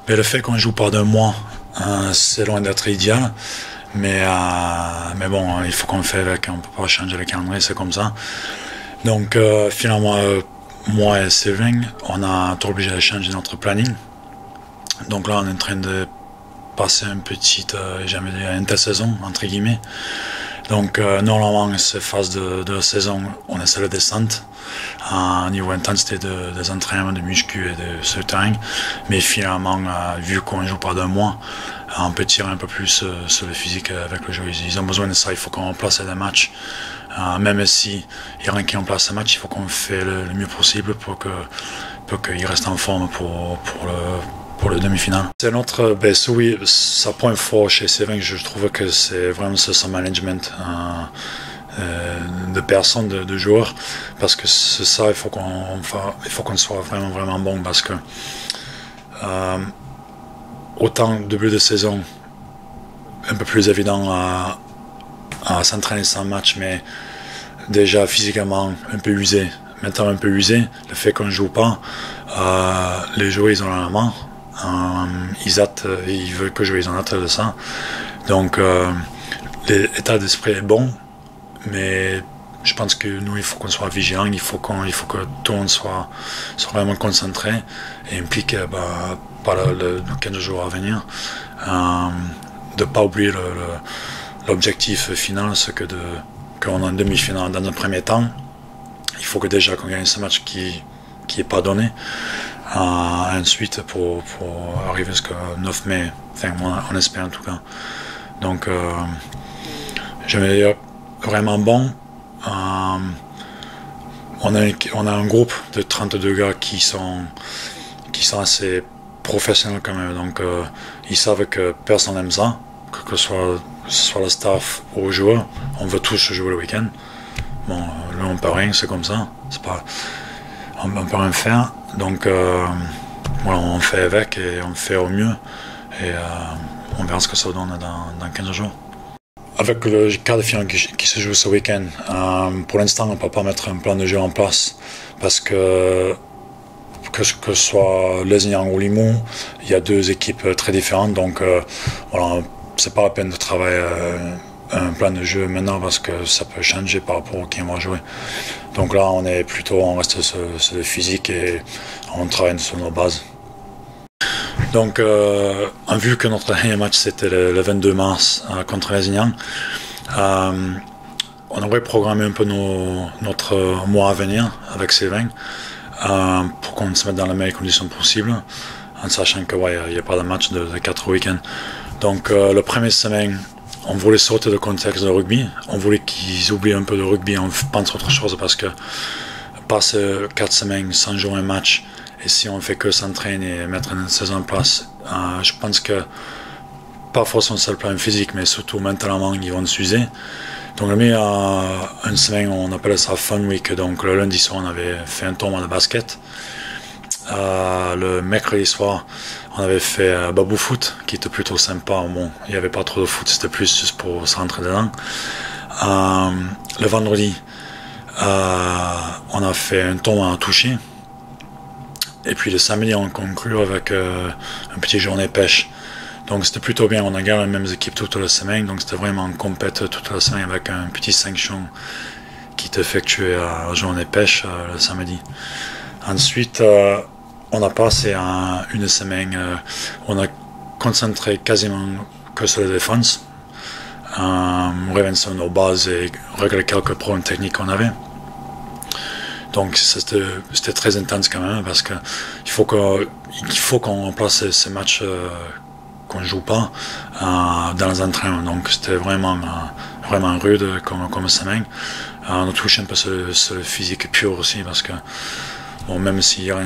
Mais le fait qu'on joue pas d'un mois, c'est loin d'être idéal. Mais bon, il faut qu'on le fasse avec, on peut pas changer le calendrier, c'est comme ça. Donc finalement, moi et Sylvain, on a été obligé de changer notre planning. Donc là, on est en train de passer une petite, jamais dit, intersaison, entre guillemets. Donc normalement, cette phase de la saison, on essaie de descente au niveau intensité des entraînements de muscu et de ce terrain. Mais finalement, vu qu'on ne joue pas d'un mois, on peut tirer un peu plus sur le physique avec le jeu. Ils ont besoin de ça, il faut qu'on remplace les matchs. Même si il y a rien qui remplace un match, il faut qu'on fait le mieux possible pour qu'ils restent en forme pour le demi-finale. C'est notre, oui, ça point fort chez Sylvain, je trouve que c'est vraiment son management de personnes, de joueurs, parce que c'est ça, il faut qu'on soit vraiment bon, parce que autant début de saison, un peu plus évident à s'entraîner sans match, mais déjà physiquement un peu usé. Maintenant un peu usé, le fait qu'on ne joue pas, les joueurs ils ont la main. Ils veulent que jouer, ils en attendent de ça. Donc l'état d'esprit est bon, mais je pense que nous il faut qu'on soit vigilant, il faut que tout le monde soit vraiment concentré et impliqué par le 15 jours à venir, de ne pas oublier l'objectif final, c'est qu'on est en demi-finale dans un premier temps. Il faut que déjà qu'on gagne ce match qui n'est pas donné. Ensuite pour arriver jusqu'au 9 mai, enfin on espère en tout cas. Donc je vais dire vraiment bon. On a un groupe de 32 gars qui sont assez professionnels quand même, donc ils savent que personne n'aime ça, que ce soit le staff ou les joueurs, on veut tous jouer le week-end. Bon, là on peut rien, c'est comme ça, on peut rien faire. Donc voilà, on fait avec et on fait au mieux et on verra ce que ça donne dans 15 jours. Avec le quart de finale qui se joue ce week-end, pour l'instant on ne peut pas mettre un plan de jeu en place parce que ce soit Lézignan ou Limoux, il y a deux équipes très différentes, donc voilà, c'est pas la peine de travailler un plan de jeu maintenant parce que ça peut changer par rapport à qui on va jouer. Donc là on reste sur le physique et on travaille sur nos bases. Donc en vue que notre dernier match c'était le 22 mars contre Lézignan, on aurait programmé un peu notre mois à venir avec Sylvain pour qu'on se mette dans les meilleures conditions possibles, en sachant qu'il n'y a pas de match de 4 week-ends. Donc le premier semaine, on voulait sortir du contexte de rugby, on voulait qu'ils oublient un peu le rugby, on pense à autre chose parce que passer 4 semaines sans jouer un match, et si on fait que s'entraîner et mettre une saison en place, je pense que pas forcément sur le plan physique, mais surtout mentalement, ils vont s'user. Donc on a mis une semaine, on appelle ça Fun Week, donc le lundi soir on avait fait un tournoi de basket. Le mercredi soir, on avait fait Babou Foot, qui était plutôt sympa. Bon, il n'y avait pas trop de foot, c'était plus juste pour se rentrer dedans. Le vendredi, on a fait un tournoi à toucher. Et puis le samedi, on conclut avec une petite journée pêche. Donc c'était plutôt bien, on a gardé les mêmes équipes toute la semaine, donc c'était vraiment en compète toute la semaine avec un petit sanction qui t'effectuait à la journée pêche le samedi. Ensuite, on a passé une semaine, on a concentré quasiment que sur la défense, revenir sur nos bases et régler quelques problèmes techniques qu'on avait. Donc c'était très intense quand même parce que il faut qu'on remplace ces matchs qu'on ne joue pas dans les entraînements. Donc c'était vraiment rude comme semaine. On a touché un peu sur le physique pur aussi parce que bon, même s'il y a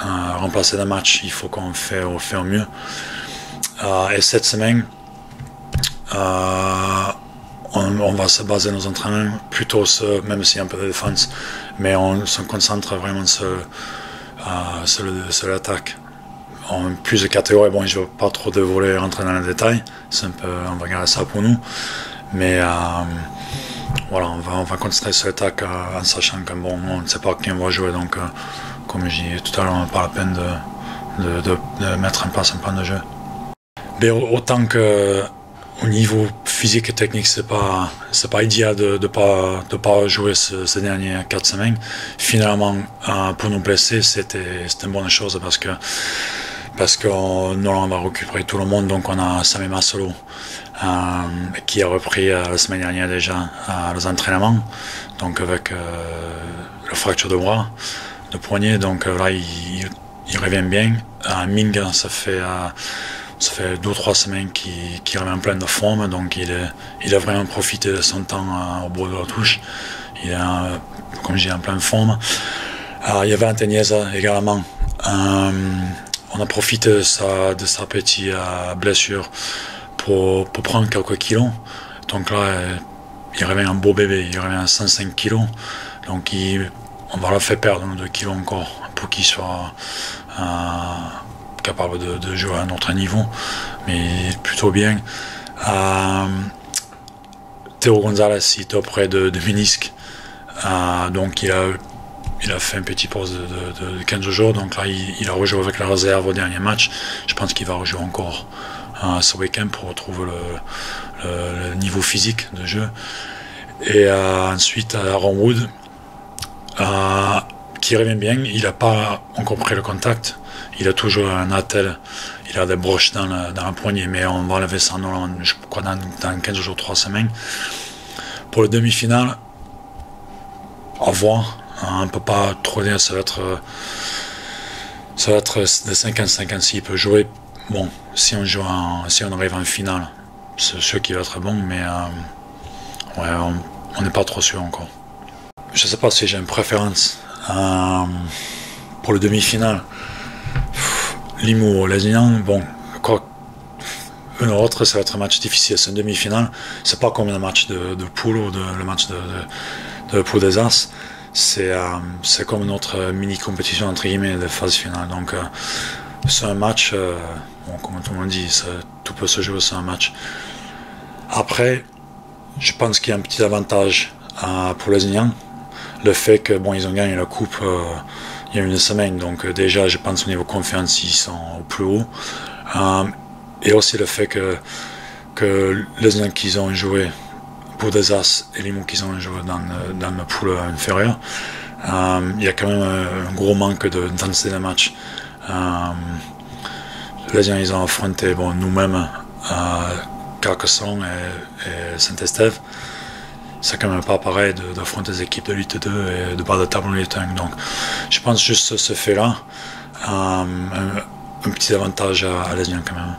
un remplacer le match, il faut qu'on fait au mieux. Et cette semaine, on va se baser nos entraînements plutôt même s'il y a un peu de défense, mais on se concentre vraiment sur l'attaque. En plus de catégories, bon, je ne veux pas trop dévoiler, rentrer dans les détails, on va garder ça pour nous, mais voilà, on va concentrer sur l'attaque en sachant que bon, on ne sait pas qui on va jouer, donc comme je dis tout à l'heure, on n'a pas la peine de mettre en place un plan de jeu. Mais autant que au niveau physique et technique, c'est pas idéal de pas jouer ces dernières 4 semaines. Finalement, pour nous blesser, c'était une bonne chose parce que nous on va récupérer tout le monde, donc on a Sami Masolo qui a repris la semaine dernière déjà les entraînements, donc avec la fracture de bras, de poignet, donc là il revient bien. Ming, ça fait 2 ou 3 semaines qu'il revient en pleine de forme, donc il a vraiment profité de son temps au bord de la touche. Il est, comme je dis, en pleine forme. Il y avait Antenieza également. On a profité de sa petite blessure pour prendre quelques kilos. Donc là, il revient un beau bébé, il revient à 105 kilos. Donc on va le faire perdre 2 kilos encore pour qu'il soit capable de jouer à un autre niveau, mais plutôt bien. Théo Gonzalez, il est auprès de ménisque, donc il a fait une petite pause de 15 jours, donc là il a rejoué avec la réserve au dernier match. Je pense qu'il va rejouer encore ce week-end pour retrouver le niveau physique de jeu. Et ensuite Aaron Wood, qui revient bien. Il n'a pas encore pris le contact. Il a toujours un attel, il a des broches dans la poignée, mais on va enlever ça je crois dans 15 jours, 3 semaines. Pour le demi-finale, à voir. On ne peut pas trop dire, ça va être de 50-50 s'il peut jouer. Bon, si on arrive en finale, c'est sûr qu'il va être bon, mais ouais, on n'est pas trop sûr encore. Je ne sais pas si j'ai une préférence pour le demi-finale. Limoux ou Lézignan, bon, quoi, un ou autre, ça va être un match difficile. C'est une demi-finale. C'est pas comme le match de poule ou le match de poule des As. C'est comme notre mini-compétition entre guillemets de phase finale. Donc c'est un match, bon, comme tout le monde dit, tout peut se jouer, c'est un match. Après, je pense qu'il y a un petit avantage pour les Lézignan. Le fait que bon, ils ont gagné la coupe il y a une semaine, donc déjà je pense au niveau confiance ils sont au plus haut, et aussi le fait que les gens qu'ils ont joué pour des As et les mots qu'ils ont joué dans la poule inférieure, il y a quand même un gros manque d'intensité de match. Les gens ils ont affronté bon, nous-mêmes Carcassonne et Saint-Estève. C'est quand même pas pareil d'affronter des équipes de Ligue 2 et de bas de table en Ligue 1. Donc je pense juste ce fait-là, un petit avantage à Lézignan quand même.